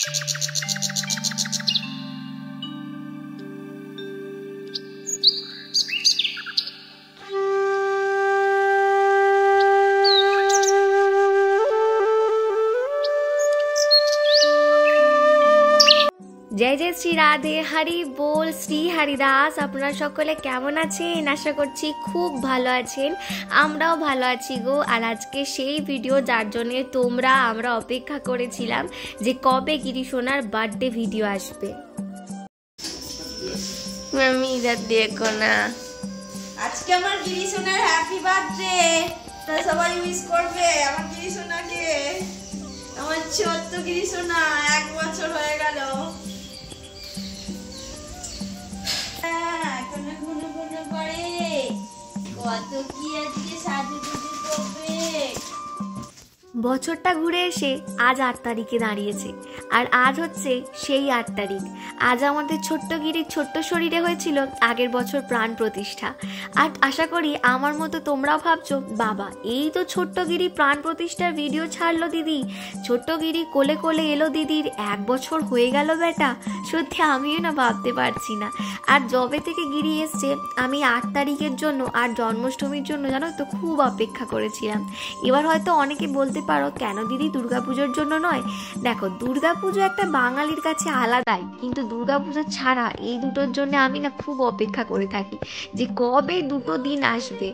जय जय श्री राधे हरि बोल श्री हरिदास। আপনারা সকলে কেমন আছেন? আশা করছি খুব ভালো আছেন। আমরাও ভালো আছি গো। আর আজকে সেই ভিডিও যার জন্য আমরা অপেক্ষা করেছিলাম যে কবে গিরি সোনার বার্থডে ভিডিও আসবে। মামি ইধর দেখো না, আজকে আমার গিরি সোনার হ্যাপি বার্থডে। তা সবাই উইশ করবে আমার গিরি সোনাকে। আমার ছোট্ট গিরি সোনা 1 বছর হয়ে গেল। কত কি আজকে সাজুগুজু করবে। বছরটা ঘুরে এসে আজ 8 তারিখে দাঁড়িয়েছে। আর আজ হচ্ছে সেই 8 তারিখ। আজ আমাদের ছোট্ট গিরির ছোট্ট শরীরে হয়েছিল আগের বছর প্রাণ প্রতিষ্ঠা। আর আশা করি আমার মতো তোমরাও ভাবছো, বাবা এই তো ছোট্ট গিরি প্রাণ প্রতিষ্ঠার ভিডিও ছাড়লো দিদি, ছোট্ট গিরি কোলে কোলে এলো দিদির 1 বছর হয়ে গেল বেটা। সত্যি আমিও না ভাবতে পারছি না। আর যবে থেকে গিরি এসছে আমি 8 তারিখের জন্য আর জন্মাষ্টমীর জন্য জানো তো খুব অপেক্ষা করেছিলাম। এবার হয়তো অনেকে বলতে পারো কেন দিদি দুর্গাপুজোর জন্য নয়? দেখো, দুর্গাপুজো একটা বাঙালির কাছে আলাদাই, কিন্তু দুর্গাপুজো ছাড়া এই দুটোর জন্য আমি না খুব অপেক্ষা করে থাকি যে কবে দুটো দিন আসবে।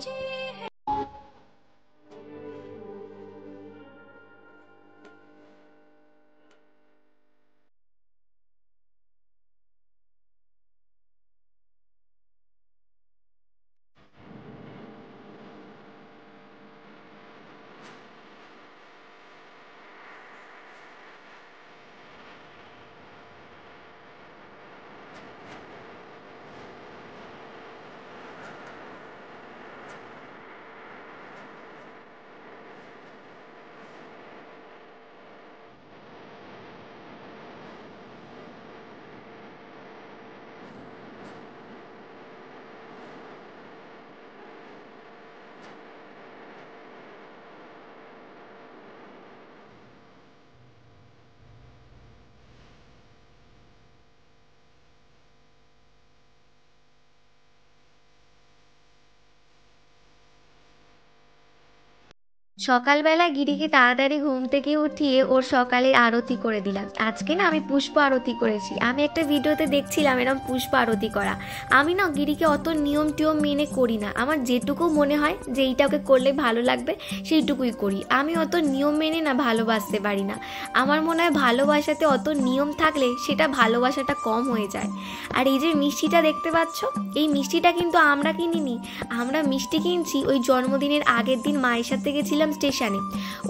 সকালবেলা গিরিকে তাড়াতাড়ি ঘুম থেকে উঠিয়ে ওর সকালের আরতি করে দিলাম। আজকে না আমি পুষ্প আরতি করেছি। আমি একটা ভিডিওতে দেখছিলাম এরকম পুষ্প আরতি করা। আমি না গিরিকে অত নিয়ম টিয়ম মেনে করি না। আমার যেটুকু মনে হয় যে এইটা ওকে করলে ভালো লাগবে সেইটুকুই করি। আমি অত নিয়ম মেনে না ভালোবাসতে পারি না। আমার মনে হয় ভালোবাসাতে অত নিয়ম থাকলে সেটা ভালোবাসাটা কম হয়ে যায়। আর এই যে মিষ্টিটা দেখতে পাচ্ছ, এই মিষ্টিটা কিন্তু আমরা কিনিনি। আমরা মিষ্টি কিনছি ওই জন্মদিনের আগের দিন মায়ের সাথে গেছিলাম স্টেশনে।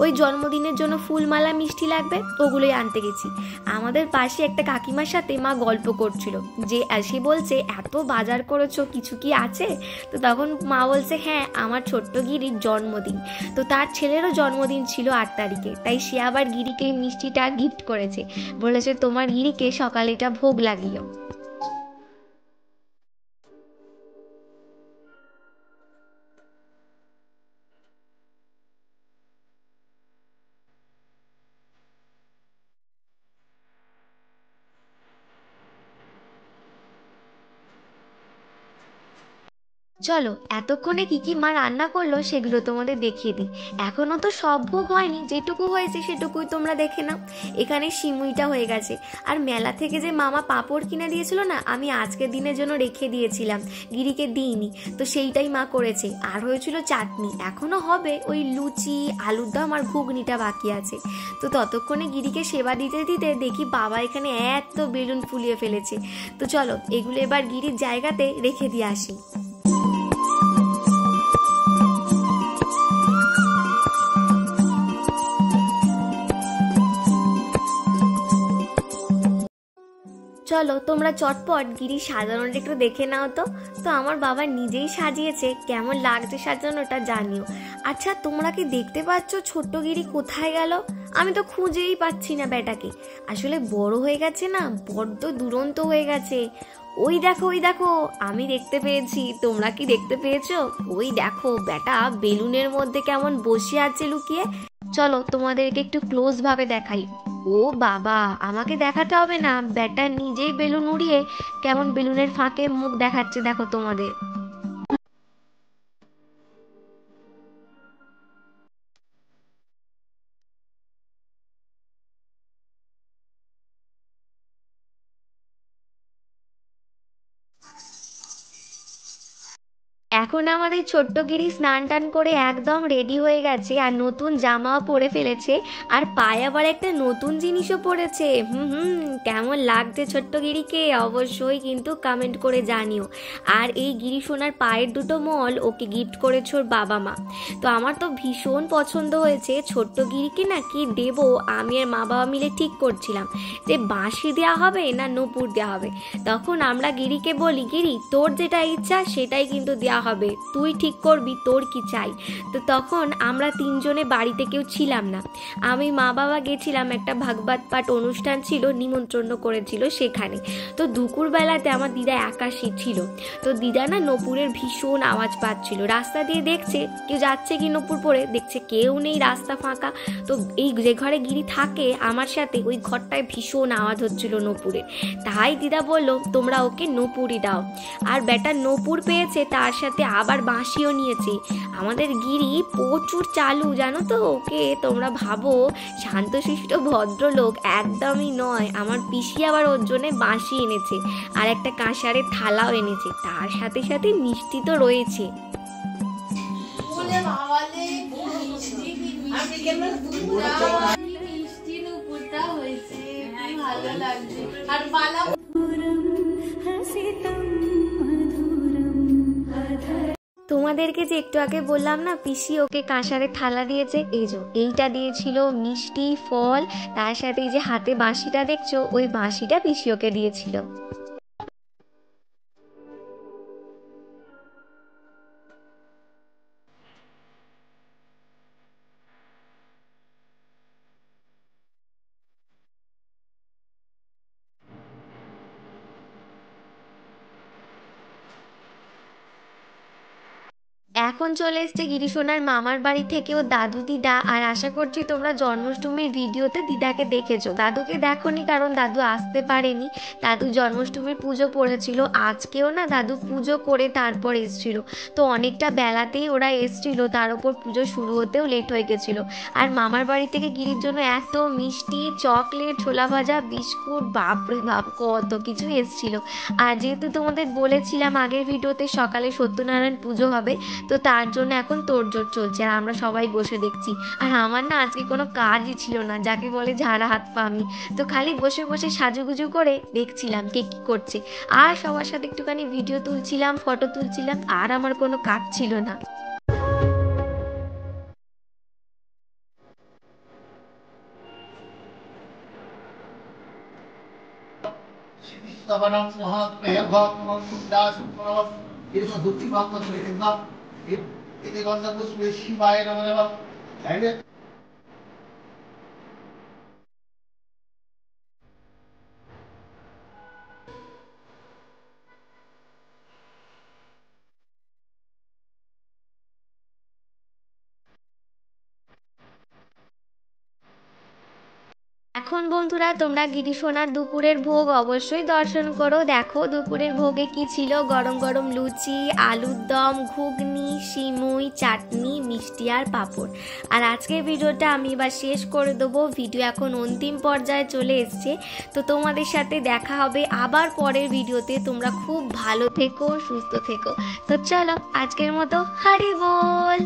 ওই জন্মদিনের জন্য ফুলমালা মিষ্টি লাগবে, ওগুলোই আনতে গেছি। আমাদের পাশে একটা কাকিমার সাথে মা গল্প করছিল যে সে বলছে এত বাজার করেছো, কিছু কি আছে? তো তখন মা বলছে হ্যাঁ আমার ছোট্ট গিরির জন্মদিন, তো তার ছেলেরও জন্মদিন ছিল 8 তারিখে, তাই সে আবার গিরিকে মিষ্টিটা গিফট করেছে। বলেছে তোমার গিরিকে সকালে এটা ভোগ লাগিও। চলো এতক্ষণে কি কি মা রান্না করলো সেগুলো তোমাদের দেখিয়ে দিই। এখনো তো সব ভোগ হয়নি, যেটুকু হয়েছে সেটুকুই তোমরা দেখে নাও। এখানে সিমুইটা হয়ে গেছে। আর মেলা থেকে যে মামা পাঁপড় কিনে দিয়েছিল না, আমি আজকের দিনের জন্য রেখে দিয়েছিলাম, গিরিকে দিইনি, তো সেইটাই মা করেছে। আর হয়েছিল চাটনি, এখনো হবে ওই লুচি আলুর দম আর ঘুগনিটা বাকি আছে। তো ততক্ষণে গিরিকে সেবা দিতে দিতে দেখি বাবা এখানে এত বেলুন ফুলিয়ে ফেলেছে। তো চলো এগুলো এবার গিরির জায়গাতে রেখে দিয়ে আসি। চলো তোমরা চটপট গিরি সাজানোটা একটু দেখে নাও তো। তো আমার বাবা নিজেই সাজিয়েছে, কেমন লাগছে সাজানোটা জানিও। আচ্ছা তোমরা কি দেখতে পাচ্ছ ছোট্ট গিরি কোথায় গেল? আমি তো খুঁজেই পাচ্ছি না বেটাকে। আসলে বড় হয়ে গেছে না, বড্ড দুরন্ত হয়ে গেছে। ওই দেখো ওই দেখো, আমি দেখতে পেয়েছি, তোমরা কি দেখতে পেয়েছো? ওই দেখো বেটা বেলুনের মধ্যে কেমন বসে আছে লুকিয়ে। চলো তোমাদেরকে একটু ক্লোজ ভাবে দেখাই। ও বাবা, আমাকে দেখাতে হবে না, ব্যাটা নিজেই বেলুন উড়িয়ে কেমন বেলুনের ফাঁকে মুখ দেখাচ্ছে দেখো তোমাদের। এখন আমাদের ছোট্ট গিরি স্নান টান করে একদম রেডি হয়ে গেছে, আর নতুন জামাও পরে ফেলেছে, আর পায়ে আবার একটা নতুন জিনিসও পরেছে। কেমন লাগছে ছোট্ট গিরিকে অবশ্যই কিন্তু কমেন্ট করে জানিও। আর এই গিরি সোনার পায়ের দুটো মল ওকে গিফট করেছে ওর বাবা মা। তো আমার তো ভীষণ পছন্দ হয়েছে। ছোট্ট গিরিকে না কি দেবো আমি আর মা বাবা মিলে ঠিক করছিলাম যে বাঁশি দেওয়া হবে না নূপুর দেওয়া হবে। তখন আমরা গিরিকে বলি, গিরি তোর যেটা ইচ্ছা সেটাই কিন্তু দেওয়া হবে, তুই ঠিক করবি তোর কি চাই। তো তখন আমরা তিনজনে বাড়িতে কেউ ছিলাম না, আমি মা বাবা গেছিলাম, একটা ভাগবত পাঠ অনুষ্ঠান ছিল, নিমন্ত্রণ করেছিল সেখানে। তো দুপুর বেলাতে আমার দিদা একাশী ছিল। তো দিদা না নূপুরের ভীষণ আওয়াজ পাচ্ছিল, রাস্তা দিয়ে দেখছে কেউ যাচ্ছে কি নূপুর পরে, দেখছে কেউ নেই, রাস্তা ফাঁকা। তো এই যে ঘরে গিরি থাকে আমার সাথে, ওই ঘরটায় ভীষণ আওয়াজ হচ্ছিল নূপুরের। তাই দিদা বলল তোমরা ওকে নূপুরই দাও। আর বেটা নূপুর পেয়েছে, তার সাথে আবার বাঁশিও নিয়েছে। আমাদের গিরি প্রচুর চালু জানো তো, ওকে তোমরা ভাবো শান্তশিষ্ট ভদ্রলোক, একদমই নয়। আমার পিসি আবার ওর জন্য বাঁশি এনেছে আর একটা কাঁসারের থালাও এনেছে, তার সাথে সাথে মিষ্টি তো রয়েছে। তোমাদেরকে যে একটু আগে বললাম না পিসি ওকে কাঁসারের থালা দিয়েছে, এই যে এইটা দিয়েছিল, মিষ্টি ফল, তার সাথে এই যে হাতে বাঁশিটা দেখছো, ওই বাঁশিটা পিসি ওকে দিয়েছিল। এখন চলে এসছে গিরিশোনার মামার বাড়ি থেকেও দাদু দিদা, আর আশা করছি তোমরা জন্মাষ্টমীর ভিডিওতে দিদাকে দেখেছো। দাদুকে দেখোনি কারণ দাদু আসতে পারেনি, দাদু জন্মাষ্টমীর পুজো পড়েছিল। আজকেও না দাদু পুজো করে তারপর এসছিল, তো অনেকটা বেলাতেই ওরা এসছিল, তার উপর পুজো শুরু হতেও লেট হয়ে গেছিলো। আর মামার বাড়ি থেকে গিরির জন্য এত মিষ্টি, চকলেট, ছোলা ভাজা, বিস্কুট, বাপরে বাপ কত কিছু এসছিল। আর যেহেতু তোমাদের বলেছিলাম আগের ভিডিওতে সকালে সত্যনারায়ণ পুজো হবে, তো তার জন্য এখন তোড়জোড় চলছে, আর আমরা সবাই বসে দেখছি। আর আমার না আজকে কোনো কাজই ছিল না, যাকে বলে ঝাড়া হাত পা আমি, তো খালি বসে বসে সাজুগুজু করে দেখছিলাম কে কী করছে, আর সবার সাথে একটুখানি ভিডিও তুলছিলাম, ফটো তুলছিলাম, আর আমার কোনো কাজ ছিল না। এখন বন্ধুরা তোমরা গিরিশোনার দুপুরের ভোগ অবশ্যই দর্শন করো। দেখো দুপুরের ভোগে কি ছিল, গরম গরম লুচি, আলুর দম, ঘুগনি, সিমুই, চাটনি, মিষ্টি আর পাঁপড়। আর আজকের ভিডিওটা আমি এবার শেষ করে দেবো, ভিডিও এখন অন্তিম পর্যায়ে চলে এসছে। তো তোমাদের সাথে দেখা হবে আবার পরের ভিডিওতে, তোমরা খুব ভালো থেকো, সুস্থ থেকো। তো চলো আজকের মতো হরি বল।